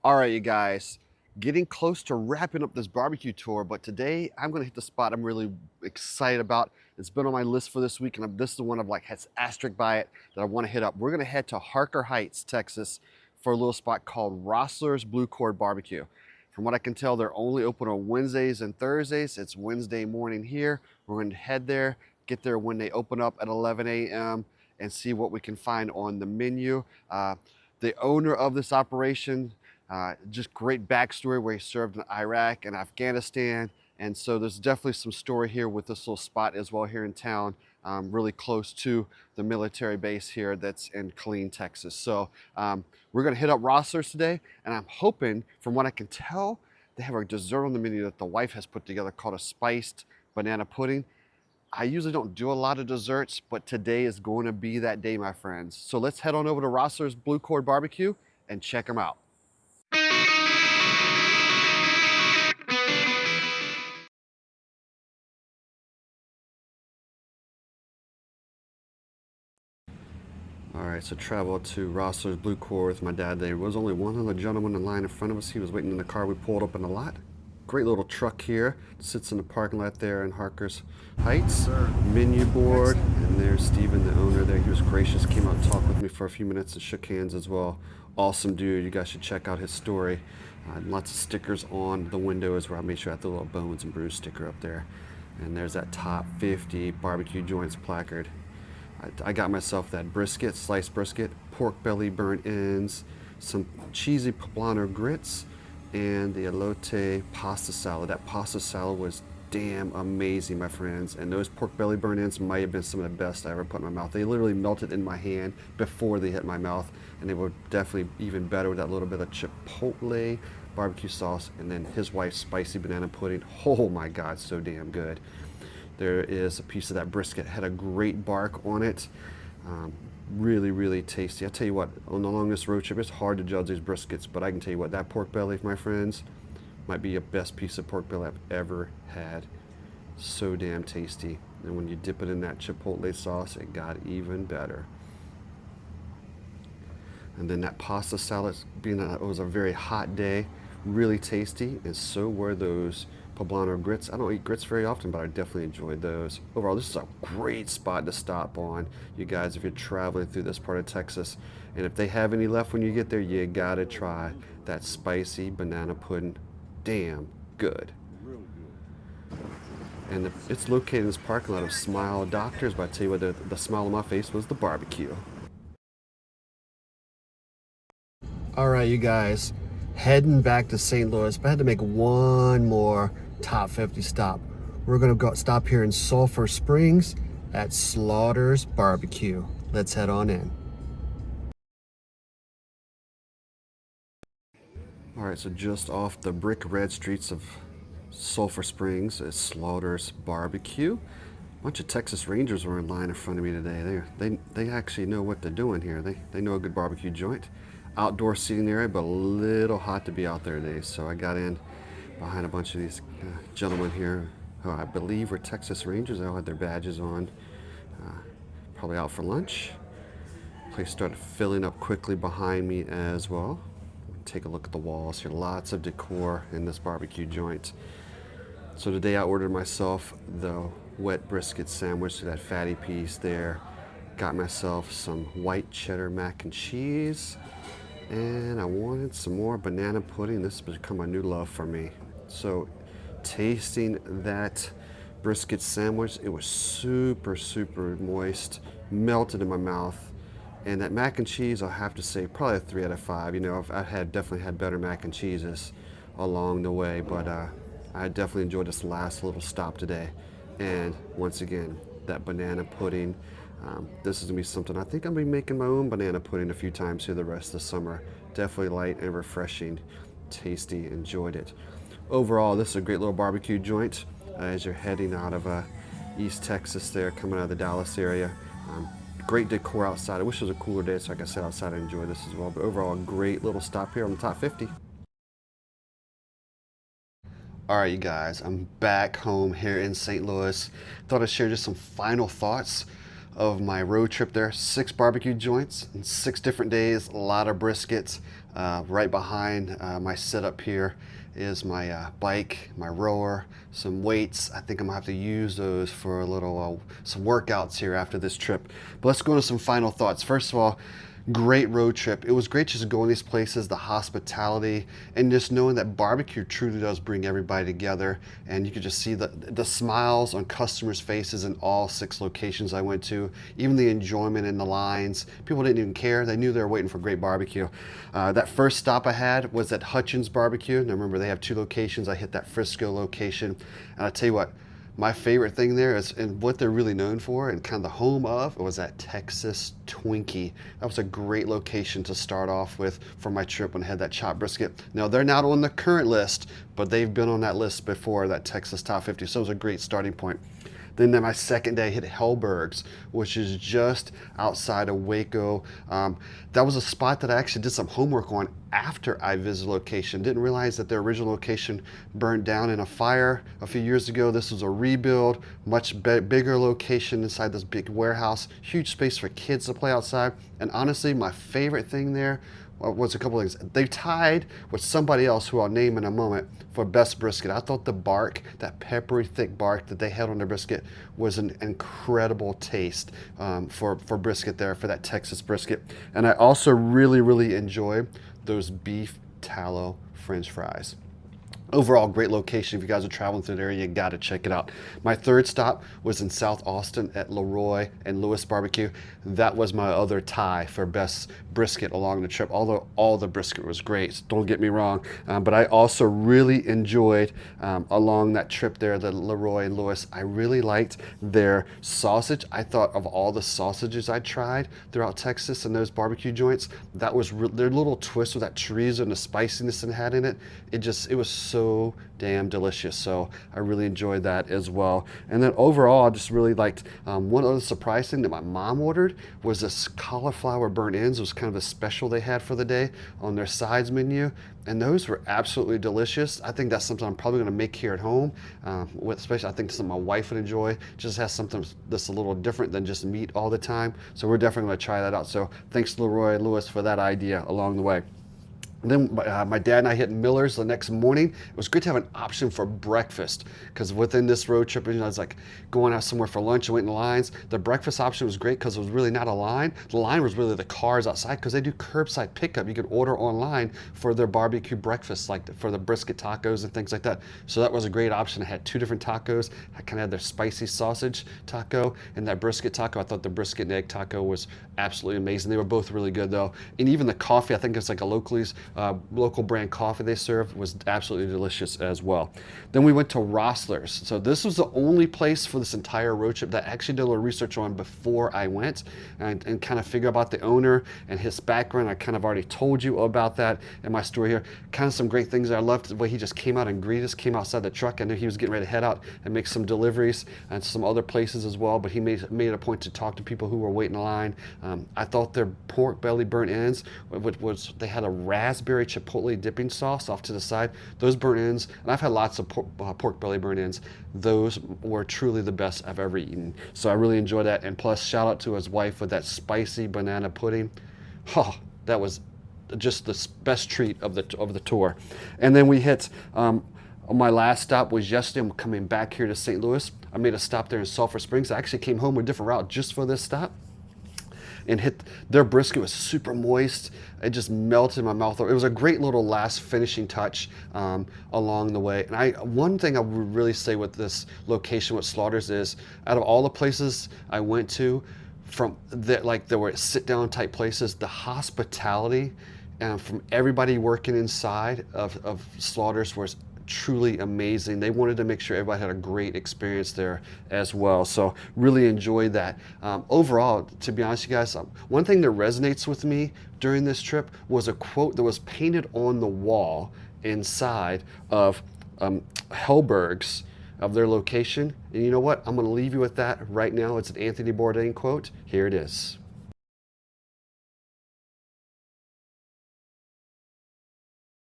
All right, you guys, getting close to wrapping up this barbecue tour, but today I'm gonna hit the spot I'm really excited about. It's been on my list for this week, and this is the one I've has asterisk by it that I want to hit up. We're gonna head to Harker Heights, Texas, for a little spot called Rossler's Blue Cord Barbecue. From what I can tell, they're only open on Wednesdays and Thursdays. It's Wednesday morning here. We're gonna head there, get there when they open up at 11 a.m. and see what we can find on the menu. The owner of this operation, just great backstory where he served in Iraq and Afghanistan. And so there's definitely some story here with this little spot as well here in town, really close to the military base here that's in Killeen, Texas. So we're gonna hit up Rossler's today, and I'm hoping, from what I can tell, they have a dessert on the menu that the wife has put together called a spiced banana pudding. I usually don't do a lot of desserts, but today is going to be that day, my friends. So let's head on over to Rossler's Blue Cord Barbecue and check them out. All right, so travel to Rossler's Blue Cord with my dad. There was only one other gentleman in line in front of us. He was waiting in the car. We pulled up in the lot. Great little truck here. Sits in the parking lot there in Harkers Heights. Menu board. And there's Steven, the owner there. He was gracious, came out and talked with me for a few minutes and shook hands as well. Awesome dude. You guys should check out his story. Lots of stickers on the window as well. I made sure I had the little Bones and Brews sticker up there. And there's that top 50 barbecue joints placard. I got myself that brisket, sliced brisket, pork belly burnt ends, some cheesy Poblano Grits, and the Elote Pasta Salad. That pasta salad was damn amazing, my friends. And those pork belly burnt ends might have been some of the best I ever put in my mouth. They literally melted in my hand before they hit my mouth, and they were definitely even better with that little bit of chipotle barbecue sauce, and then his wife's spicy banana pudding. Oh my God, so damn good. There is a piece of that brisket, had a great bark on it. Really, really tasty. I tell you what, along this road trip, it's hard to judge these briskets, but I can tell you what, that pork belly, my friends, might be the best piece of pork belly I've ever had. So damn tasty. And when you dip it in that chipotle sauce, it got even better. And then that pasta salad, being that it was a very hot day, really tasty, and so were those Poblano Grits. I don't eat grits very often, but I definitely enjoyed those. Overall, this is a great spot to stop on, you guys, if you're traveling through this part of Texas. And if they have any left when you get there, you gotta try that spicy banana pudding. Damn good. And it's located in this parking lot of Smile Doctors, but I tell you what, the smile on my face was the barbecue. All right, you guys, heading back to St. Louis, but I had to make one more top 50 stop. We're gonna go stop here in Sulphur Springs at Slaughter's Barbecue. Let's head on in. All right, so just off the brick red streets of Sulphur Springs is Slaughter's Barbecue. A bunch of Texas Rangers were in line in front of me today. They actually know what they're doing here. They know a good barbecue joint. Outdoor seating area, but a little hot to be out there today. So I got in behind a bunch of these gentlemen here who I believe were Texas Rangers. They all had their badges on. Probably out for lunch. Place started filling up quickly behind me as well. Take a look at the walls here. Lots of decor in this barbecue joint. So today I ordered myself the wet brisket sandwich, that fatty piece there. Got myself some white cheddar mac and cheese. And I wanted some more banana pudding. This has become a new love for me. So tasting that brisket sandwich, it was super, super moist, melted in my mouth. And that mac and cheese, I'll have to say, probably a 3 out of 5. You know, I've definitely had better mac and cheeses along the way, but I definitely enjoyed this last little stop today. And once again, that banana pudding. This is gonna be something I think I'm gonna be making my own banana pudding a few times here the rest of the summer. Definitely light and refreshing, tasty, enjoyed it. Overall, this is a great little barbecue joint as you're heading out of East Texas there, coming out of the Dallas area. Great decor outside. I wish it was a cooler day so I could sit outside and enjoy this as well. But overall, a great little stop here on the top 50. All right, you guys, I'm back home here in St. Louis. Thought I'd share just some final thoughts of my road trip there. 6 barbecue joints in 6 different days, a lot of briskets. Right behind my setup here is my bike, my rower, some weights. I think I'm gonna have to use those for a little some workouts here after this trip. But let's go into some final thoughts. First of all, great road trip. It was great just going these places, the hospitality, and just knowing that barbecue truly does bring everybody together. And you could just see the smiles on customers' faces in all 6 locations I went to, even the enjoyment in the lines. People didn't even care. They knew they were waiting for great barbecue. That first stop I had was at Hutchins Barbecue. Now remember, they have 2 locations. I hit that Frisco location. And I'll tell you what, my favorite thing there is, and what they're really known for and kind of the home of, was that Texas Twinkie. That was a great location to start off with for my trip when I had that chopped brisket. Now, they're not on the current list, but they've been on that list before, that Texas Top 50, so it was a great starting point. Then my second day, I hit Hellberg's, which is just outside of Waco. That was a spot that I actually did some homework on after I visited the location. Didn't realize that their original location burned down in a fire a few years ago. This was a rebuild, much bigger location inside this big warehouse, huge space for kids to play outside. And honestly, my favorite thing there was a couple of things. They tied with somebody else who I'll name in a moment for best brisket. I thought the bark, that peppery thick bark that they had on their brisket, was an incredible taste for brisket there, for that Texas brisket. And I also really enjoy those beef tallow French fries. Overall, great location. If you guys are traveling through the area, you got to check it out. My third stop was in South Austin at Leroy and Lewis Barbecue. That was my other tie for best brisket along the trip, although all the brisket was great, so don't get me wrong. But I also really enjoyed, along that trip there, the Leroy and Lewis, I really liked their sausage. I thought of all the sausages I tried throughout Texas and those barbecue joints, that was their little twist with that chorizo and the spiciness it had in it. It was so damn delicious. So I really enjoyed that as well. And then overall, I just really liked, one other surprise thing that my mom ordered was this cauliflower burnt ends. It was kind of a special they had for the day on their sides menu. And those were absolutely delicious. I think that's something I'm probably going to make here at home. Especially, I think something my wife would enjoy. Just has something that's a little different than just meat all the time. So we're definitely going to try that out. So thanks to Leroy and Lewis for that idea along the way. Then my dad and I hit Miller's the next morning. It was great to have an option for breakfast, because within this road trip, I was like going out somewhere for lunch and waiting in lines. The breakfast option was great because it was really not a line. The line was really the cars outside, because they do curbside pickup. You could order online for their barbecue breakfast, like for the brisket tacos and things like that. So that was a great option. I had 2 different tacos. I kind of had their spicy sausage taco and that brisket taco. I thought the brisket and egg taco was absolutely amazing. They were both really good though. And even the coffee, I think it's like a local brand coffee they served, was absolutely delicious as well. Then we went to Rossler's. So this was the only place for this entire road trip that I actually did a little research on before I went, and kind of figure about the owner and his background. I kind of already told you about that in my story here. Kind of some great things I loved the way he just came out and greeted us, came outside the truck. I knew he was getting ready to head out and make some deliveries and some other places as well, but he made it a point to talk to people who were waiting in line. I thought their pork belly burnt ends, they had a raspberry chipotle dipping sauce off to the side. Those burnt ends, and I've had lots of pork belly burnt ends, those were truly the best I've ever eaten. So I really enjoyed that. And plus, shout out to his wife with that spicy banana pudding. Oh, that was just the best treat of the tour. And then we hit, my last stop was yesterday. I'm coming back here to St. Louis. I made a stop there in Sulphur Springs. I actually came home a different route just for this stop, and hit their brisket. Was super moist. It just melted in my mouth. It was a great little last finishing touch along the way. And one thing I would really say with this location with Slaughter's is, out of all the places I went to, there were sit down type places, the hospitality from everybody working inside of Slaughter's was truly amazing. They wanted to make sure everybody had a great experience there as well. So really enjoyed that. Overall, to be honest with you guys, one thing that resonates with me during this trip was a quote that was painted on the wall inside of Hellberg's, of their location. And you know what? I'm going to leave you with that right now. It's an Anthony Bourdain quote. Here it is.